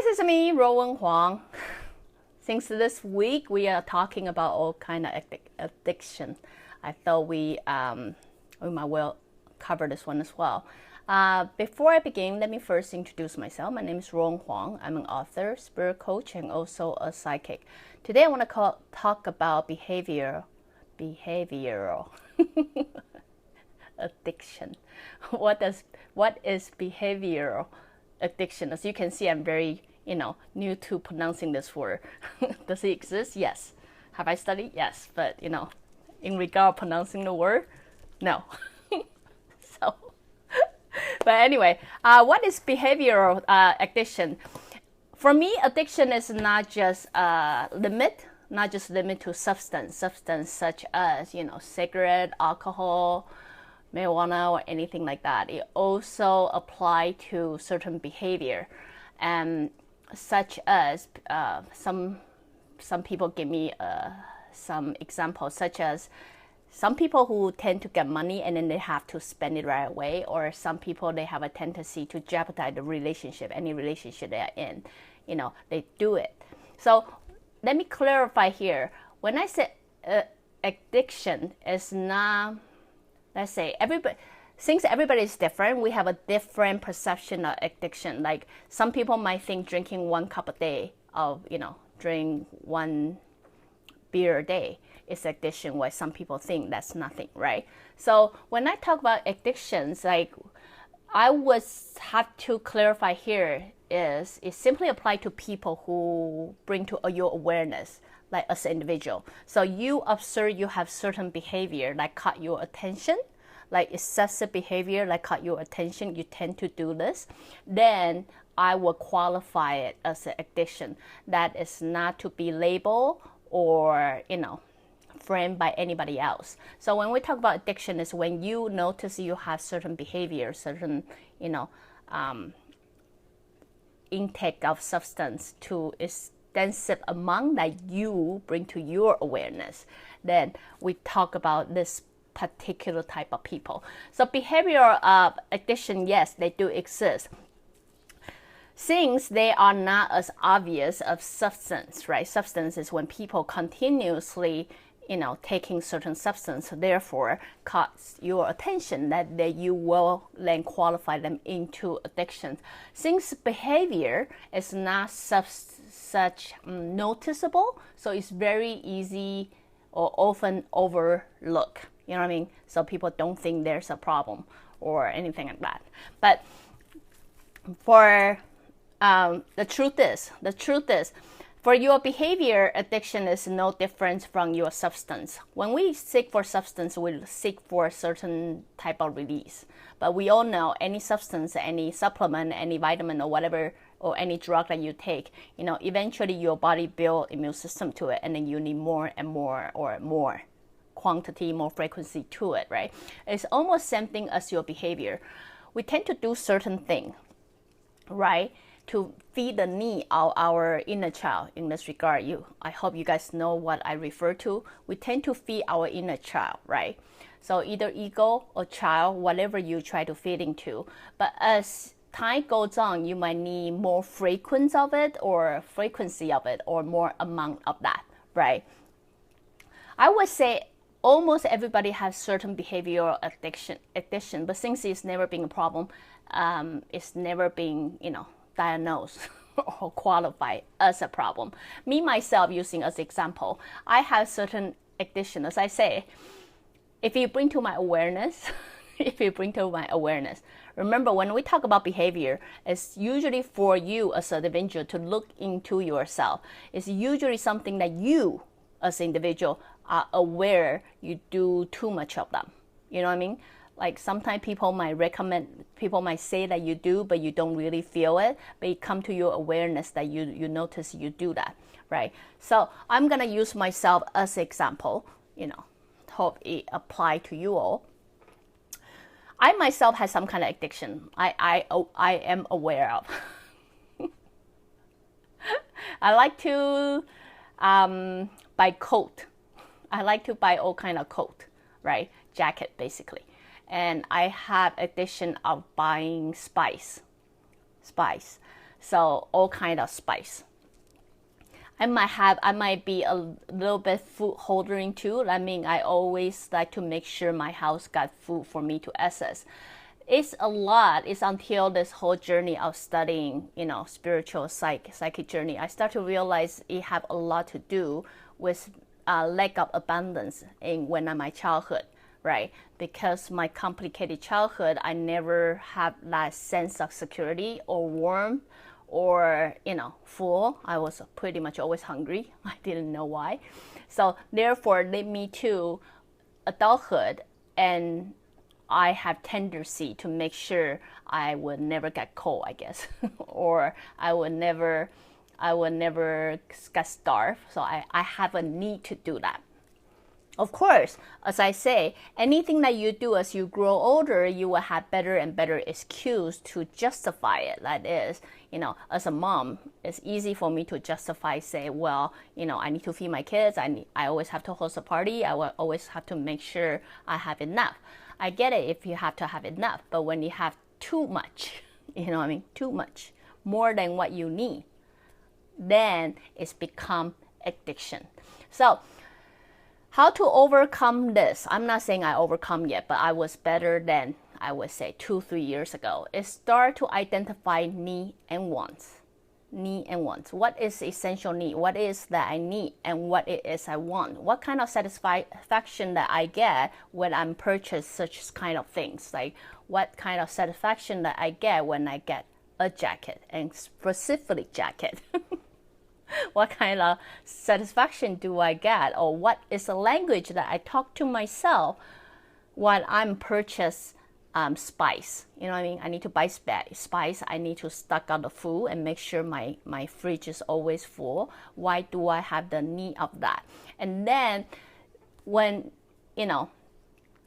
This is me, Ruowen Huang. Since this week we are talking about all kind of addiction, I thought we might well cover this one as well. Before I begin, let me first introduce myself. My name is Ruowen Huang. I'm an author, spirit coach, and also a psychic. Today I want to talk about behavioral addiction. What is behavioral addiction? As you can see, I'm very new to pronouncing this word. Does it exist? Yes. Have I studied? Yes. But in regard to pronouncing the word, no. But anyway, what is behavioral addiction? For me, addiction is not just limit to substance such as cigarette, alcohol, marijuana, or anything like that. It also apply to certain behavior, and such as some people give me some examples, such as some people who tend to get money and then they have to spend it right away, or some people, they have a tendency to jeopardize the relationship, any relationship they are in, they do it. So let me clarify here. When I say addiction, is not, let's say, since everybody is different, we have a different perception of addiction. Like some people might think drinking 1 cup a day of, drink 1 beer a day is addiction, while some people think that's nothing, right? So when I talk about addictions, like I would have to clarify here is it simply apply to people who bring to your awareness, like as an individual. So you observe you have certain behavior like caught your attention, like excessive behavior like caught your attention, you tend to do this, then I will qualify it as an addiction. That is not to be labeled or framed by anybody else. So when we talk about addiction, is when you notice you have certain behavior, certain intake of substance to extensive amount that you bring to your awareness, then we talk about this particular type of people. So behavioral addiction, yes, they do exist. Since they are not as obvious of substance, right? Substance is when people continuously taking certain substance, therefore caught your attention, that you will then qualify them into addiction. Since behavior is not such noticeable, so it's very easy or often overlooked. You know what I mean? So people don't think there's a problem or anything like that. But for the truth is, for your behavior, addiction is no different from your substance. When we seek for substance, we seek for a certain type of release. But we all know any substance, any supplement, any vitamin or whatever, or any drug that you take, eventually your body builds immune system to it, and then you need more and more, or more quantity, more frequency to it, right? It's almost same thing as your behavior. We tend to do certain thing, right, to feed the need of our inner child. In this regard, I hope you guys know what I refer to. We tend to feed our inner child, right? So either ego or child, whatever you try to feed into. But as time goes on, you might need more frequency of it, or more amount of that, right? I would say almost everybody has certain behavioral addiction, but since it's never been a problem, it's never been, diagnosed or qualified as a problem. Me, myself, using as example, I have certain addiction. As I say, if you bring to my awareness, remember when we talk about behavior, it's usually for you as an individual to look into yourself. It's usually something that you as an individual are aware you do too much of them. You know what I mean? Like sometimes people might say that you do, but you don't really feel it, but it come to your awareness that you notice you do that, right? So I'm gonna use myself as an example, hope it apply to you all. I myself have some kind of addiction I am aware of. I like to buy coat. I like to buy all kind of coat, right? Jacket basically. And I have addiction of buying spice. So all kind of spice. I might be a little bit food hoarding too. I mean, I always like to make sure my house got food for me to access. It's a lot. It's until this whole journey of studying, spiritual psychic journey, I start to realize it have a lot to do with lack of abundance when I'm my childhood, right? Because my complicated childhood, I never had that sense of security or warmth or full. I was pretty much always hungry. I didn't know why. So therefore led me to adulthood, and I have tendency to make sure I would never get cold, I guess, or I would never get starved. So I have a need to do that. Of course, as I say, anything that you do as you grow older, you will have better and better excuse to justify it. That is, as a mom, it's easy for me to justify, say, well, I need to feed my kids. I always have to host a party. I will always have to make sure I have enough. I get it if you have to have enough, but when you have too much, too much, more than what you need, then it's become addiction. So how to overcome this? I'm not saying I overcome yet, but I was better than, I would say, 2-3 years ago. Is start to identify need and wants. Need and wants. What is essential need? What is that I need and what it is I want? What kind of satisfaction that I get when I purchase such kind of things? Like what kind of satisfaction that I get when I get a jacket, and specifically jacket. What kind of satisfaction do I get? Or what is the language that I talk to myself when I'm purchase spice? I need to buy spice. I need to stock out the food and make sure my fridge is always full. Why do I have the need of that? And then when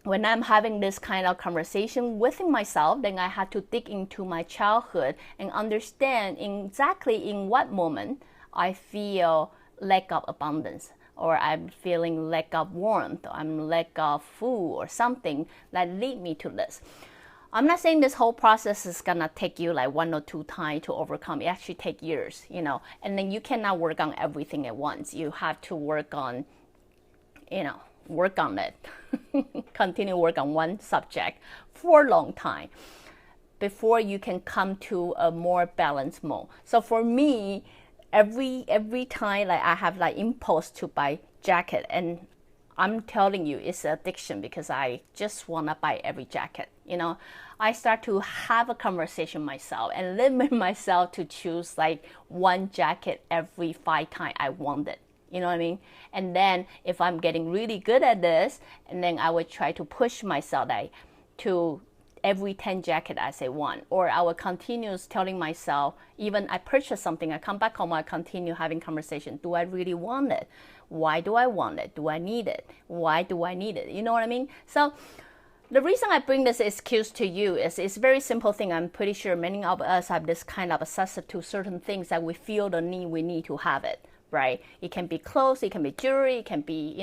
I'm having this kind of conversation within myself, then I have to dig into my childhood and understand exactly in what moment I feel lack of abundance, or I'm feeling lack of warmth, or I'm lack of food or something that lead me to this. I'm not saying this whole process is gonna take you like 1 or 2 times to overcome. It actually takes years, and then you cannot work on everything at once. You have to work on, work on it, continue work on one subject for a long time before you can come to a more balanced mode. So for me, every time like I have like impulse to buy jacket, and I'm telling you it's an addiction because I just want to buy every jacket. I start to have a conversation myself and limit myself to choose like one jacket every 5 times I want it. You know what I mean? And then if I'm getting really good at this, and then I would try to push myself to every 10 jacket I say one, or I will continue telling myself, even I purchase something, I come back home, I continue having conversation. Do I really want it? Why do I want it? Do I need it? Why do I need it? You know what I mean? So the reason I bring this excuse to you is it's a very simple thing. I'm pretty sure many of us have this kind of obsessive to certain things that we feel the need, we need to have it, right? It can be clothes, it can be jewelry, it can be,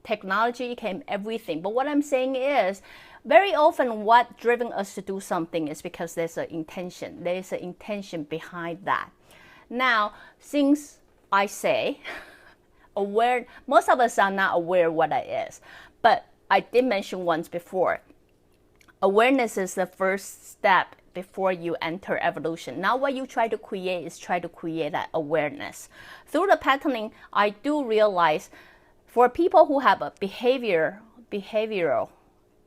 technology, it can be everything. But what I'm saying is, very often what driven us to do something is because there's an intention. There is an intention behind that. Now, since I say aware, most of us are not aware what that is. But I did mention once before, awareness is the first step before you enter evolution. Now what you try to create is try to create that awareness. Through the patterning, I do realize for people who have a behavioral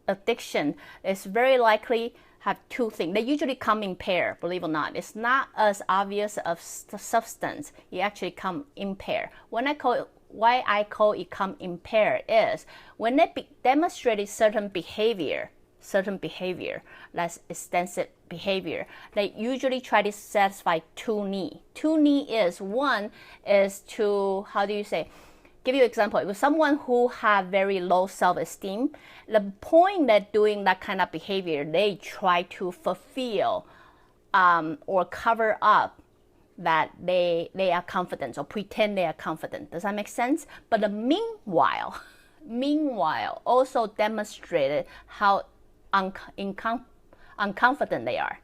addiction, it's very likely have 2 things. They usually come in pair, believe it or not. It's not as obvious of substance. It actually come in pair. Why I call it come in pair is when they demonstrated certain behavior, less extensive behavior, they usually try to satisfy 2 needs. 2 needs is, one is to, give you an example. If someone who have very low self-esteem, the point that doing that kind of behavior, they try to fulfill or cover up that they are confident or pretend they are confident. Does that make sense? But the meanwhile also demonstrated how unconfident they are.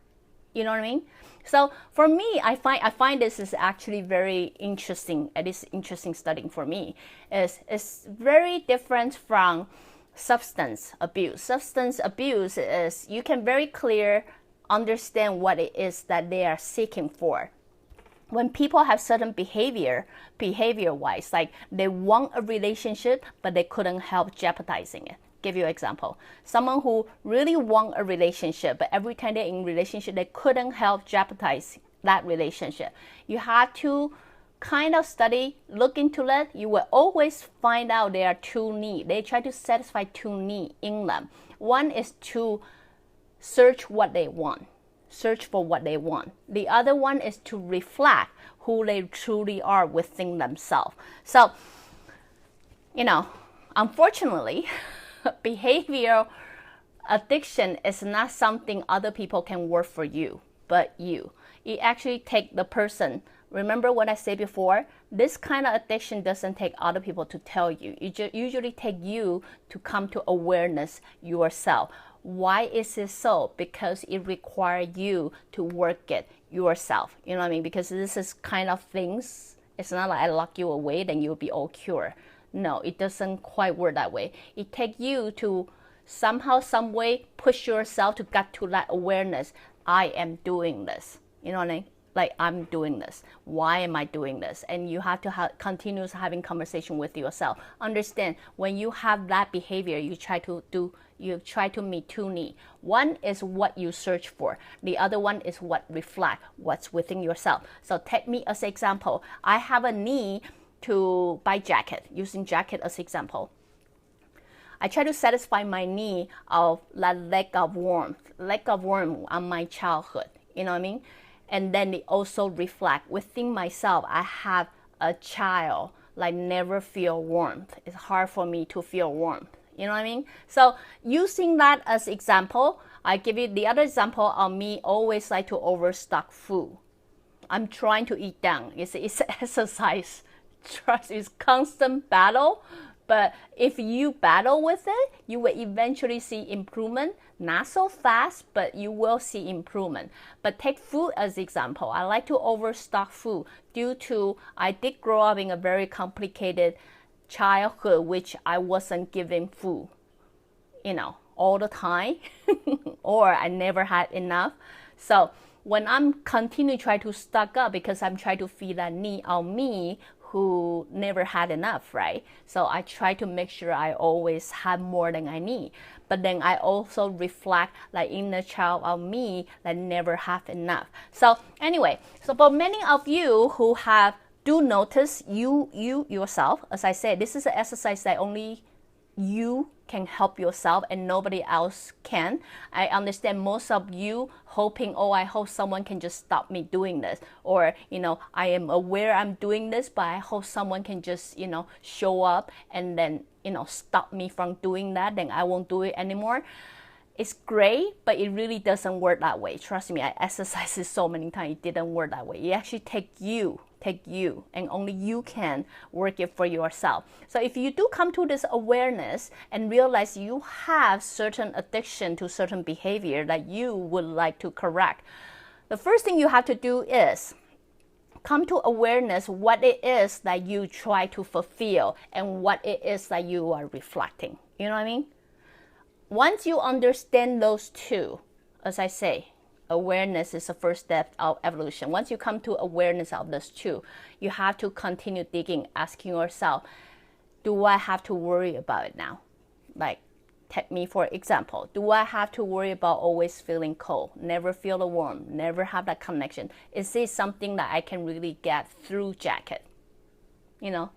You know what I mean? So for me, I find this is actually very interesting. It is interesting studying for me. It's very different from substance abuse. Substance abuse is you can very clear understand what it is that they are seeking for. When people have certain behavior-wise, like they want a relationship, but they couldn't help jeopardizing it. Give you an example. Someone who really want a relationship, but every time they're in relationship, they couldn't help jeopardize that relationship. You have to kind of study, look into that. You will always find out there are two needs. They try to satisfy two needs in them. One is to search what they want. Search for what they want. The other one is to reflect who they truly are within themselves. So, unfortunately, behavioral addiction is not something other people can work for you, but you. It actually takes the person. Remember what I said before? This kind of addiction doesn't take other people to tell you. It usually takes you to come to awareness yourself. Why is it so? Because it requires you to work it yourself. You know what I mean? Because this is kind of things. It's not like I lock you away, then you'll be all cured. No, it doesn't quite work that way. It takes you to somehow, some way, push yourself to get to that awareness. I am doing this. You know what I mean? Like, I'm doing this. Why am I doing this? And you have to continuous having conversation with yourself. Understand, when you have that behavior, you try to meet two needs. One is what you search for. The other one is what reflect what's within yourself. So take me as an example. I have a need to buy jacket, using jacket as example. I try to satisfy my need of that lack of warmth on my childhood. You know what I mean? And then it also reflect within myself. I have a child like never feel warmth. It's hard for me to feel warmth. You know what I mean? So using that as example, I give you the other example of me always like to overstock food. I'm trying to eat down. It's exercise. Trust, it's constant battle. But if you battle with it, you will eventually see improvement. Not so fast, but you will see improvement. But take food as example. I like to overstock food due to I did grow up in a very complicated childhood, which I wasn't given food, all the time, or I never had enough. So when I'm continue trying to stock up because I'm trying to feed that need of me who never had enough, right? So I try to make sure I always have more than I need. But then I also reflect like inner child of me that never have enough. So anyway, so for many of you who do notice you yourself, as I said, this is an exercise that only you can help yourself and nobody else can. I understand most of you hoping, I hope someone can just stop me doing this. Or, I am aware I'm doing this, but I hope someone can just, show up and then, stop me from doing that. Then I won't do it anymore. It's great, but it really doesn't work that way. Trust me, I exercised it so many times. It didn't work that way. It actually takes you, and only you can work it for yourself. So if you do come to this awareness and realize you have certain addiction to certain behavior that you would like to correct, the first thing you have to do is come to awareness what it is that you try to fulfill and what it is that you are reflecting. You know what I mean? Once you understand those two, as I say, awareness is the first step of evolution. Once you come to awareness of those two, you have to continue digging, asking yourself, do I have to worry about it now? Like, take me for example. Do I have to worry about always feeling cold, never feel the warmth, never have that connection? Is this something that I can really get through jacket?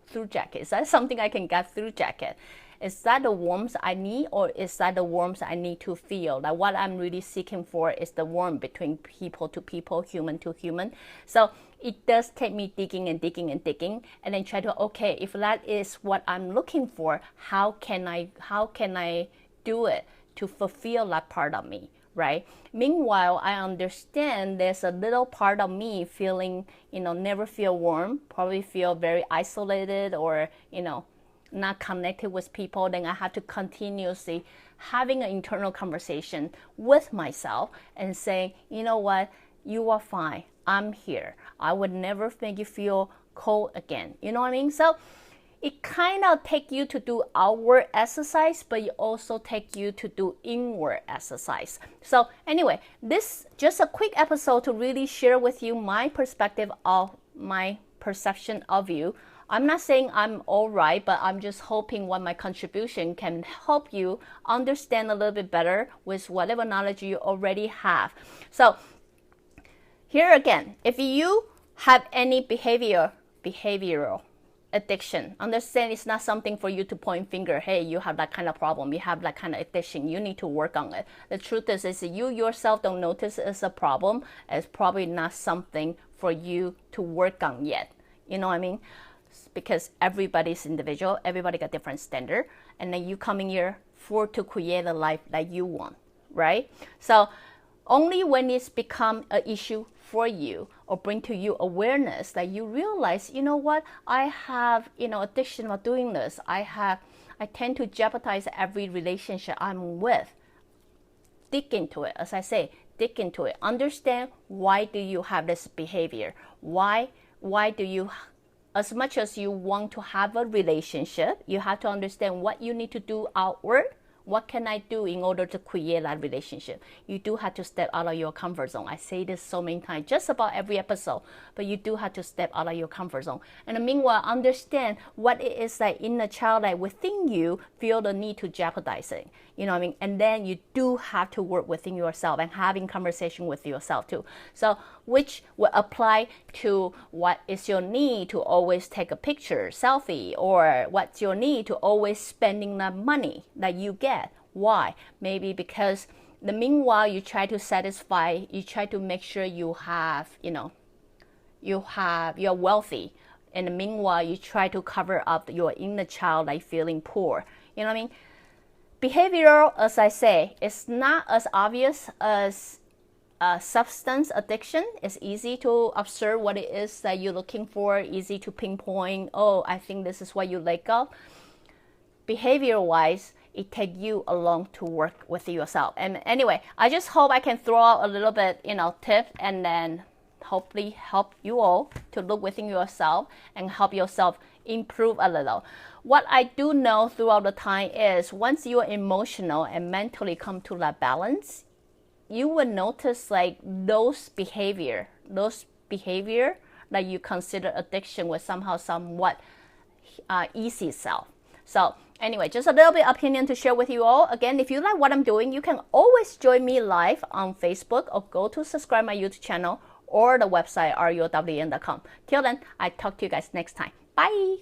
Through jacket. Is that something I can get through jacket? Is that the warmth I need, or is that the warmth I need to feel? Like what I'm really seeking for is the warmth between people to people, human to human. So it does take me digging and digging and digging, and then try to, okay, if that is what I'm looking for, how can I do it to fulfill that part of me, right? Meanwhile, I understand there's a little part of me feeling, never feel warm, probably feel very isolated or, not connected with people. Then I have to continuously having an internal conversation with myself and saying, you know what, you are fine. I'm here. I would never make you feel cold again. You know what I mean? So it kind of take you to do outward exercise, but it also take you to do inward exercise. So anyway, this just a quick episode to really share with you my perspective of my perception of you. I'm not saying I'm all right, but I'm just hoping what my contribution can help you understand a little bit better with whatever knowledge you already have. So here again, if you have any behavioral addiction, understand it's not something for you to point finger, hey, you have that kind of problem, you have that kind of addiction, you need to work on it. The truth is you yourself don't notice it as a problem, it's probably not something for you to work on yet. You know what I mean? Because everybody's individual, everybody got different standard, and then you coming here to create a life that you want, right? So only when it's become an issue for you or bring to you awareness that you realize, you know what, I have, addiction of doing this. I tend to jeopardize every relationship I'm with. Dig into it, as I say, dig into it. Understand why do you have this behavior? Why do you, as much as you want to have a relationship, you have to understand what you need to do outward. What can I do in order to create that relationship? You do have to step out of your comfort zone. I say this so many times, just about every episode, but you do have to step out of your comfort zone. And meanwhile, understand what it is that inner child that within you feel the need to jeopardize it. You know what I mean? And then you do have to work within yourself and having conversation with yourself too. So which will apply to what is your need to always take a picture, selfie, or what's your need to always spending that money that you get. Why? Maybe because the meanwhile you try to satisfy, you try to make sure you have, you're wealthy. And the meanwhile you try to cover up your inner child like feeling poor. You know what I mean? Behavioral, as I say, is not as obvious as substance addiction. It's easy to observe what it is that you're looking for, easy to pinpoint, oh, I think this is what you like of. Behavior-wise, it takes you along to work with yourself. And anyway, I just hope I can throw out a little bit, tip, and then hopefully help you all to look within yourself and help yourself improve a little. What I do know throughout the time is once you're emotional and mentally come to that balance, you will notice like those behavior that you consider addiction will somehow somewhat ease itself. So anyway, just a little bit opinion to share with you all. Again, if you like what I'm doing, you can always join me live on Facebook or go to subscribe my YouTube channel or the website ruowen.com. Till then, I talk to you guys next time. Bye.